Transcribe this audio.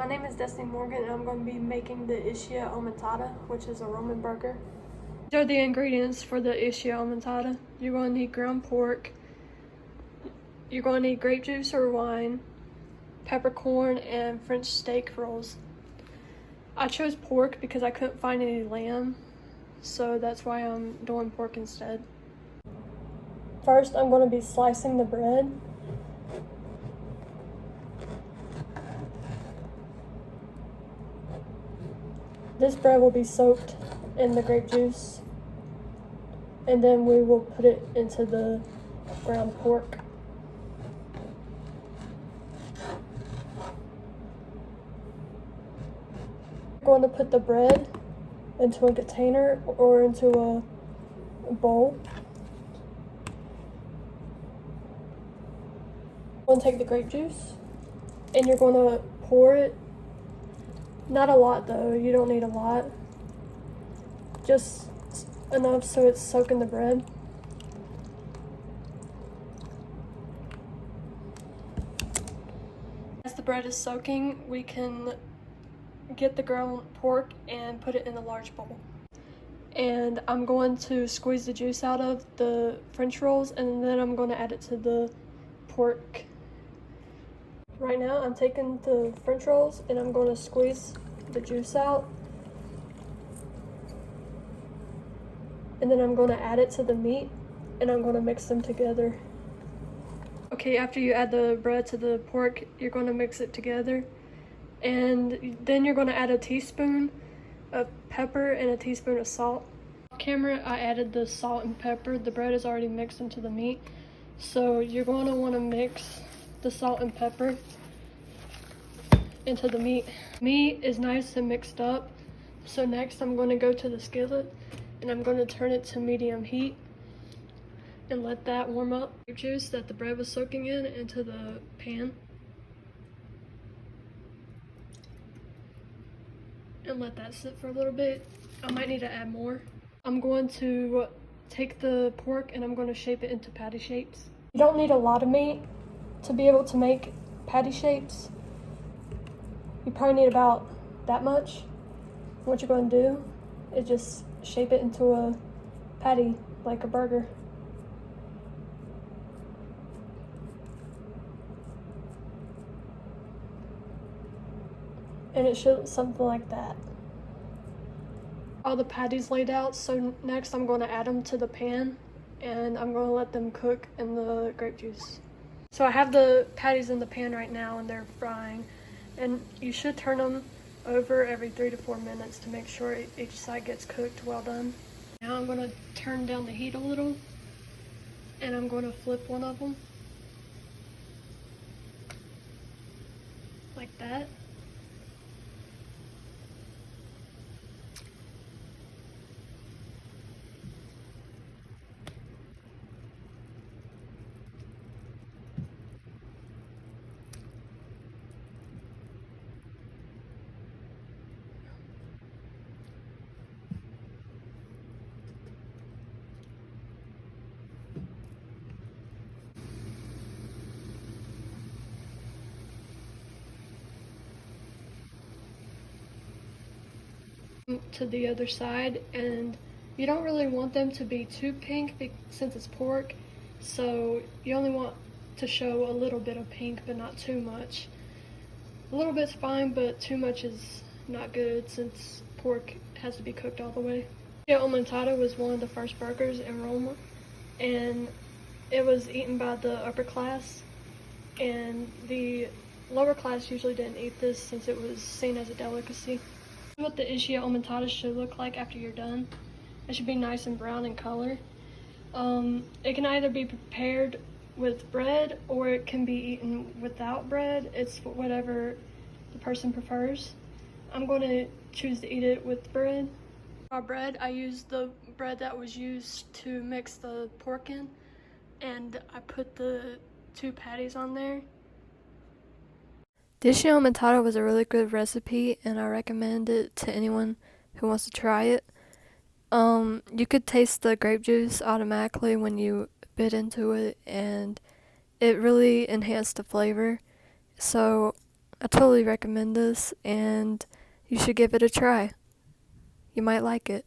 My name is Destiny Morgan and I'm going to be making the Isicia Omentata, which is a Roman burger. These are the ingredients for the Isicia Omentata. You're going to need ground pork, you're going to need grape juice or wine, peppercorn, and French steak rolls. I chose pork because I couldn't find any lamb, so that's why I'm doing pork instead. First, I'm going to be slicing the bread. This bread will be soaked in the grape juice, and then we will put it into the ground pork. We're going to put the bread into a container or into a bowl. You're going to take the grape juice and you're going to pour it. Not a lot though, you don't need a lot. Just enough so it's soaking the bread. As the bread is soaking, we can get the ground pork and put it in a large bowl. And I'm going to squeeze the juice out of the French rolls and then I'm going to add it to the pork. Right now I'm taking the French rolls and I'm going to squeeze the juice out. And then I'm going to add it to the meat and I'm going to mix them together. Okay, after you add the bread to the pork, you're going to mix it together. And then you're going to add a teaspoon of pepper and a teaspoon of salt. Off camera, I added the salt and pepper. The bread is already mixed into the meat. So you're going to want to mix the salt and pepper into the meat. Meat is nice and mixed up. So next I'm going to go to the skillet and I'm going to turn it to medium heat and let that warm up. Grape juice that the bread was soaking in into the pan. And let that sit for a little bit. I might need to add more. I'm going to take the pork and I'm going to shape it into patty shapes. You don't need a lot of meat to be able to make patty shapes. You probably need about that much. What you're going to do is just shape it into a patty, like a burger. And it should look something like that. All the patties laid out, so next I'm going to add them to the pan and I'm going to let them cook in the grape juice. So I have the patties in the pan right now and they're frying, and you should turn them over every 3 to 4 minutes to make sure each side gets cooked well done. Now I'm going to turn down the heat a little and I'm going to flip one of them like that. To the other side, and you don't really want them to be too pink since it's pork, so you only want to show a little bit of pink but not too much. A little bit's fine, but too much is not good since pork has to be cooked all the way. Yeah, Omentata was one of the first burgers in Rome, and it was eaten by the upper class, and the lower class usually didn't eat this since it was seen as a delicacy. What the Isicia Omentata should look like after you're done. It should be nice and brown in color. It can either be prepared with bread or it can be eaten without bread. It's whatever the person prefers. I'm going to choose to eat it with bread. For bread, I used the bread that was used to mix the pork in, and I put the 2 patties on there. This Omentata was a really good recipe and I recommend it to anyone who wants to try it. You could taste the grape juice automatically when you bit into it and it really enhanced the flavor. So I totally recommend this, and you should give it a try. You might like it.